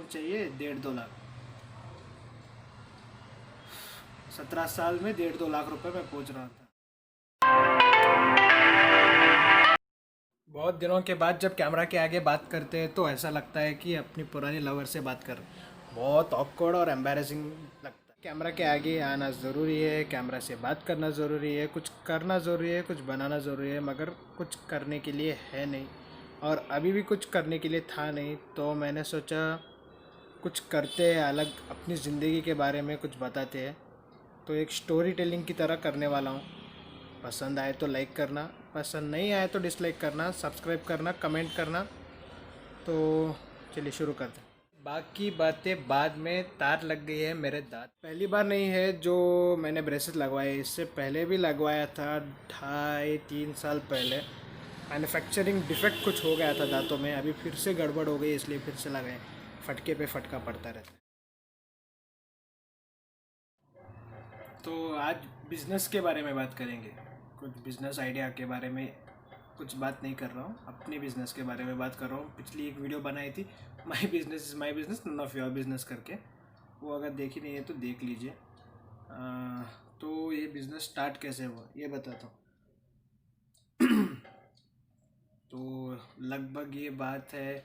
Amount चाहिए 1.5-2 लाख। 17 साल में 1.5-2 लाख रुपए में पहुंच रहा था। बहुत दिनों के बाद जब कैमरा के आगे बात करते हैं तो ऐसा लगता है कि अपनी पुरानी लवर से बात कर रहे हैं। बहुत ऑकवर्ड और एम्बैरेसिंग लगता है। कैमरा के आगे आना ज़रूरी है, कैमरा से बात करना ज़रूरी है, कुछ करना ज़रूरी है, कुछ बनाना ज़रूरी है, मगर कुछ करने के लिए है नहीं और अभी भी कुछ करने के लिए था नहीं। तो मैंने सोचा कुछ करते हैं, अलग अपनी ज़िंदगी के बारे में कुछ बताते हैं। तो एक स्टोरी टेलिंग की तरह करने वाला हूँ। पसंद आए तो लाइक करना, पसंद नहीं आए तो डिसलाइक करना, सब्सक्राइब करना, कमेंट करना। तो चलिए शुरू करते हैं। बाकी बातें बाद में। तार लग गई है मेरे दांत। पहली बार नहीं है जो मैंने ब्रेसेस लगवाए, इससे पहले भी लगवाया था 2.5-3 साल पहले। मैन्युफैक्चरिंग डिफेक्ट कुछ हो गया था दांतों में, अभी फिर से गड़बड़ हो गई इसलिए फिर से लगाए। फटके पे फटका पड़ता रहता है। तो आज बिज़नेस के बारे में बात करेंगे, कुछ बिज़नेस आइडिया के बारे में। कुछ बात नहीं कर रहा हूँ, अपने बिज़नेस के बारे में बात कर रहा हूँ। पिछली एक वीडियो बनाई थी, my business is my business none of your business करके, वो अगर देखी नहीं है तो देख लीजिए। तो ये बिज़नेस स्टार्ट कैसे हुआ ये बताता हूँ। तो लगभग ये बात है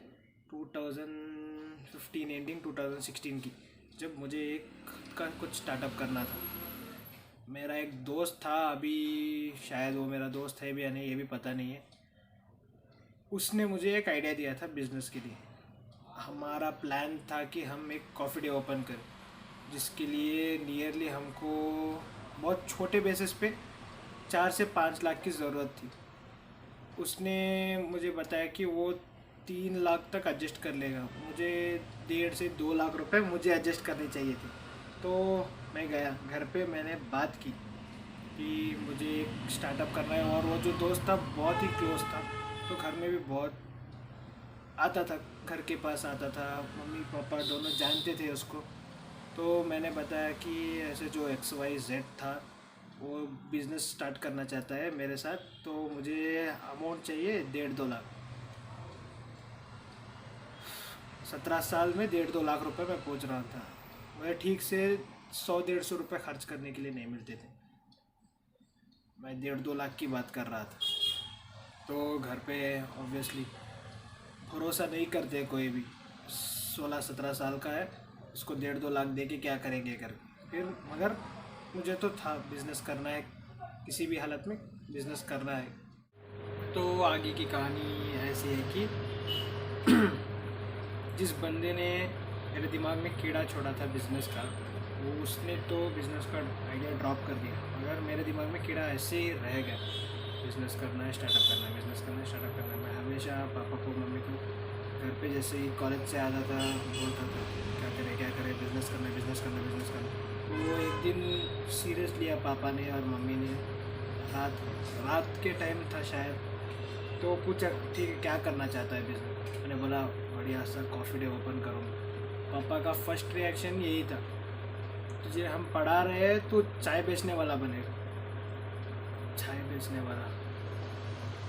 2015 एंडिंग 2016 की, जब मुझे एक खुद का कुछ स्टार्टअप करना था। मेरा एक दोस्त था, अभी शायद वो मेरा दोस्त है भी या नहीं ये भी पता नहीं है। उसने मुझे एक आइडिया दिया था बिज़नेस के लिए। हमारा प्लान था कि हम एक कॉफ़ी डे ओपन करें, जिसके लिए नियरली हमको बहुत छोटे बेसिस पे 4 से 5 लाख की ज़रूरत थी। उसने मुझे बताया कि वो 3 लाख तक एडजस्ट कर लेगा। मुझे 1.5 से 2 लाख रुपए मुझे एडजस्ट करने चाहिए थे। तो मैं गया घर पे, मैंने बात की कि मुझे एक स्टार्टअप करना है। और वो जो दोस्त था बहुत ही क्लोज था, तो घर में भी बहुत आता था, घर के पास आता था। मम्मी पापा दोनों जानते थे उसको। तो मैंने बताया कि ऐसे जो XYZ था वो बिज़नेस स्टार्ट करना चाहता है मेरे साथ, तो मुझे अमाउंट चाहिए 1.5-2 लाख। 17 साल में 1.5-2 लाख रुपए मैं पहुंच रहा था। मुझे ठीक से 100-150 रुपये खर्च करने के लिए नहीं मिलते थे। मैं 1.5-2 लाख की बात कर रहा था। तो घर पे ऑब्वियसली भरोसा नहीं करते कोई भी। 16-17 साल का है, उसको 1.5-2 लाख दे के क्या करेंगे करके। फिर मगर मुझे तो था बिज़नेस करना है, किसी भी हालत में बिज़नेस करना है। तो आगे की कहानी ऐसी है कि जिस बंदे ने मेरे दिमाग में कीड़ा छोड़ा था बिज़नेस का, वो उसने तो बिज़नेस का आइडिया ड्रॉप कर दिया, मगर मेरे दिमाग में कीड़ा ऐसे ही रह गया। बिज़नेस करना है, स्टार्टअप करना है, बिज़नेस करना है, स्टार्टअप करना है। मैं हमेशा पापा को, मम्मी को घर पे जैसे ही कॉलेज से आता था बोलता था क्या करें, बिज़नेस करना है, बिज़नेस करना है, बिज़नेस करना है। तो वो एक दिन सीरियस लिया पापा ने और मम्मी ने। रात के टाइम था शायद, तो पूछा ठीक है क्या करना चाहता है बिज़नेस। मैंने बोला बढ़िया सा कॉफ़ी डे ओपन करूँगा। पापा का फर्स्ट रिएक्शन यही था, तुझे हम पढ़ा रहे हैं तो चाय बेचने वाला बनेगा। चाय बेचने वाला,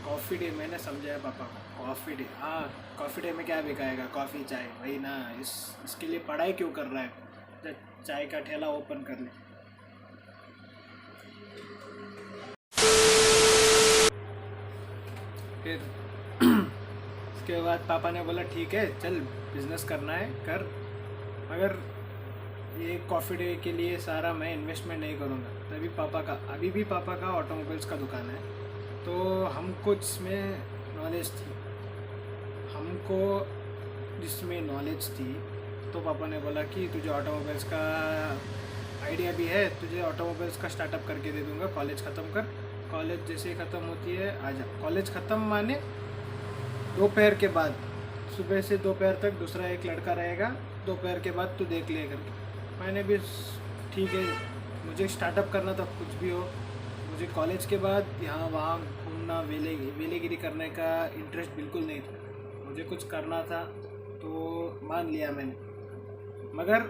कॉफ़ी डे। मैंने समझाया पापा को, कॉफ़ी डे, हाँ कॉफ़ी डे में क्या बिकाएगा, कॉफ़ी चाय, वही ना। इसके लिए पढ़ाई क्यों कर रहा है, जब चाय का ठेला ओपन कर ले। फिर उसके बाद पापा ने बोला ठीक है चल बिज़नेस करना है कर, मगर ये कॉफ़ी डे के लिए सारा मैं इन्वेस्टमेंट नहीं करूँगा। तभी पापा का, अभी भी पापा का ऑटोमोबाइल्स का दुकान है, तो हमको इसमें नॉलेज थी। हमको जिसमें नॉलेज थी तो पापा ने बोला कि तुझे ऑटोमोबाइल्स का आइडिया भी है, तुझे ऑटोमोबाइल्स का स्टार्टअप करके दे दूँगा। कॉलेज ख़त्म कर, कॉलेज जैसे ही ख़त्म होती है आ जा। कॉलेज ख़त्म माने दोपहर के बाद, सुबह से दोपहर तक दूसरा एक लड़का रहेगा, दोपहर के बाद तू देख ले करके। मैंने भी ठीक है, मुझे स्टार्टअप करना था कुछ भी हो। मुझे कॉलेज के बाद यहाँ वहाँ घूमना, वेलेगिरी करने का इंटरेस्ट बिल्कुल नहीं था। मुझे कुछ करना था तो मान लिया मैंने। मगर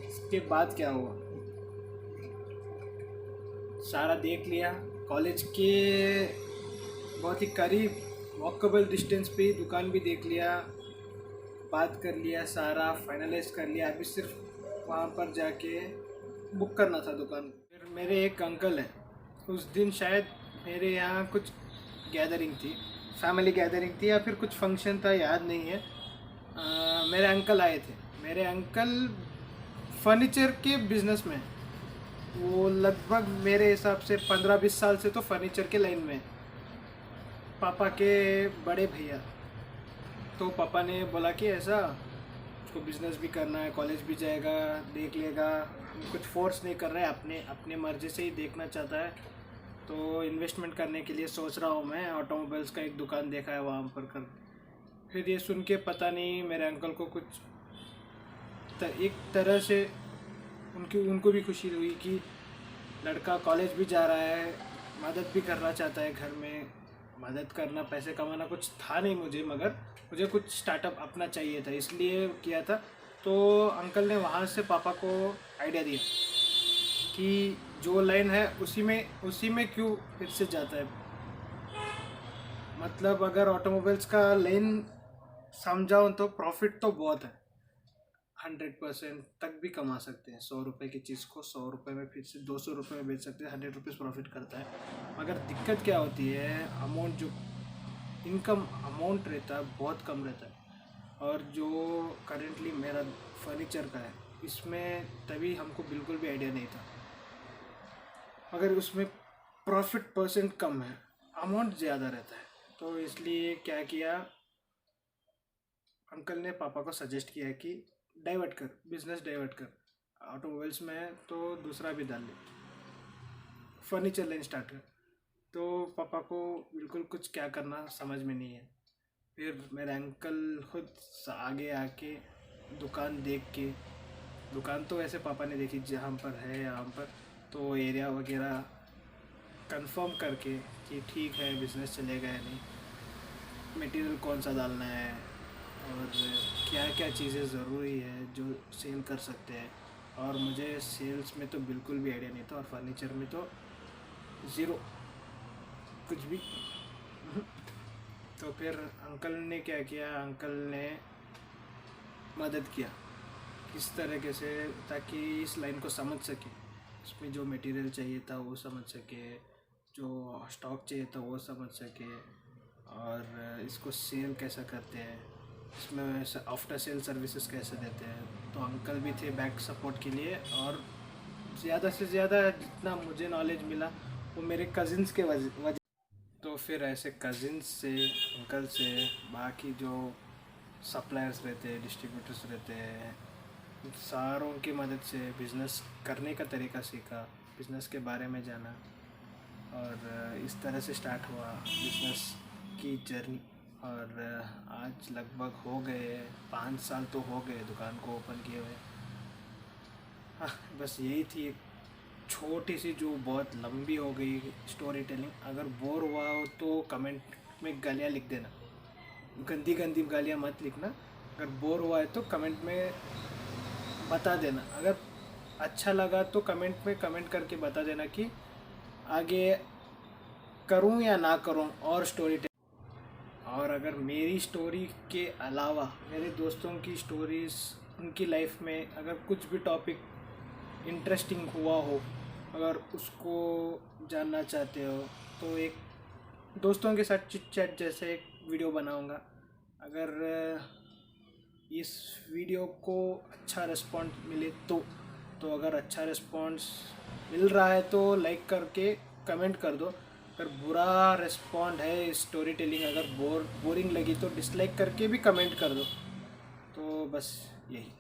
इसके बाद क्या हुआ, सारा देख लिया। कॉलेज के बहुत ही करीब वॉकेबल डिस्टेंस पे ही दुकान भी देख लिया, बात कर लिया, सारा फाइनलाइज कर लिया। अभी सिर्फ वहाँ पर जाके बुक करना था दुकान। फिर मेरे एक अंकल हैं, उस दिन शायद मेरे यहाँ कुछ गैदरिंग थी, फैमिली गैदरिंग थी या फिर कुछ फंक्शन था, याद नहीं है। मेरे अंकल आए थे। मेरे अंकल फर्नीचर के बिजनेस में, वो लगभग मेरे हिसाब से 15-20 साल से तो फर्नीचर के लाइन में। पापा के बड़े भैया, तो पापा ने बोला कि ऐसा उसको बिज़नेस भी करना है, कॉलेज भी जाएगा, देख लेगा, कुछ फोर्स नहीं कर रहा है, अपने अपने मर्जी से ही देखना चाहता है। तो इन्वेस्टमेंट करने के लिए सोच रहा हूँ मैं, ऑटोमोबाइल्स का एक दुकान देखा है वहाँ पर कर। फिर ये सुन के पता नहीं मेरे अंकल को कुछ एक तरह से उनको भी खुशी हुई कि लड़का कॉलेज भी जा रहा है, मदद भी करना चाहता है घर में। मदद करना, पैसे कमाना कुछ था नहीं मुझे, मगर मुझे कुछ स्टार्टअप अपना चाहिए था, इसलिए किया था। तो अंकल ने वहाँ से पापा को आइडिया दिया कि जो लाइन है उसी में क्यों फिर से जाता है। मतलब अगर ऑटोमोबाइल्स का लाइन समझाऊँ तो प्रॉफिट तो बहुत है, 100% तक भी कमा सकते हैं। 100 रुपये की चीज़ को 100 रुपये में फिर से 200 रुपये में बेच सकते हैं, 100 रुपीज़ प्रॉफिट करता है। मगर दिक्कत क्या होती है, अमाउंट जो इनकम अमाउंट रहता है बहुत कम रहता है। और जो करेंटली मेरा फर्नीचर का है, इसमें तभी हमको बिल्कुल भी आइडिया नहीं था, मगर उसमें प्रॉफिट परसेंट कम है, अमाउंट ज़्यादा रहता है। तो इसलिए क्या किया, अंकल ने पापा को सजेस्ट किया कि डाइवर्ट कर, बिजनेस डाइवर्ट कर, ऑटोमोबाइल्स में है तो दूसरा भी डाल ले, फर्नीचर लाइन स्टार्ट कर। तो पापा को बिल्कुल कुछ क्या करना समझ में नहीं है। फिर मेरे अंकल खुद आगे आके दुकान देख के, दुकान तो वैसे पापा ने देखी जहाँ पर है यहाँ पर, तो एरिया वगैरह कंफर्म करके कि ठीक है बिज़नेस चलेगा या नहीं, मटेरियल कौन सा डालना है और क्या क्या चीज़ें ज़रूरी है जो सेल कर सकते हैं। और मुझे सेल्स में तो बिल्कुल भी आइडिया नहीं था, और फर्नीचर में तो ज़ीरो, कुछ भी। तो फिर अंकल ने क्या किया, अंकल ने मदद किया किस तरीके से, ताकि इस लाइन को समझ सके, इसमें जो मटेरियल चाहिए था वो समझ सके, जो स्टॉक चाहिए था वो समझ सके, और इसको सेल कैसा करते हैं, इसमें आफ्टर सेल सर्विसेज कैसे देते हैं। तो अंकल भी थे बैक सपोर्ट के लिए, और ज़्यादा से ज़्यादा जितना मुझे नॉलेज मिला वो मेरे कज़िन्स के वजह। तो फिर ऐसे कज़िन्स से, अंकल से, बाकी जो सप्लायर्स रहते हैं, डिस्ट्रीब्यूटर्स रहते हैं, सारों की मदद से बिज़नेस करने का तरीका सीखा, बिज़नेस के बारे में जाना, और इस तरह से स्टार्ट हुआ बिज़नेस की जर्नी। और आज लगभग हो गए 5 साल तो हो गए दुकान को ओपन किए हुए। हाँ, बस यही थी एक छोटी सी, जो बहुत लंबी हो गई स्टोरी टेलिंग। अगर बोर हुआ हो तो कमेंट में गालियाँ लिख देना, गंदी गंदी गालियाँ मत लिखना। अगर बोर हुआ है तो कमेंट में बता देना। अगर अच्छा लगा तो कमेंट में कमेंट करके बता देना कि आगे करूं या ना करूं और स्टोरी टेलिंग। और अगर मेरी स्टोरी के अलावा मेरे दोस्तों की स्टोरीज़, उनकी लाइफ में अगर कुछ भी टॉपिक इंटरेस्टिंग हुआ हो, अगर उसको जानना चाहते हो, तो एक दोस्तों के साथ चिट चैट जैसे एक वीडियो बनाऊंगा। अगर इस वीडियो को अच्छा रिस्पॉन्स मिले तो अगर अच्छा रिस्पॉन्स मिल रहा है तो लाइक करके कमेंट कर दो। अगर बुरा रिस्पॉन्ड है स्टोरी टेलिंग, अगर बोरिंग लगी तो डिसलाइक करके भी कमेंट कर दो। तो बस यही।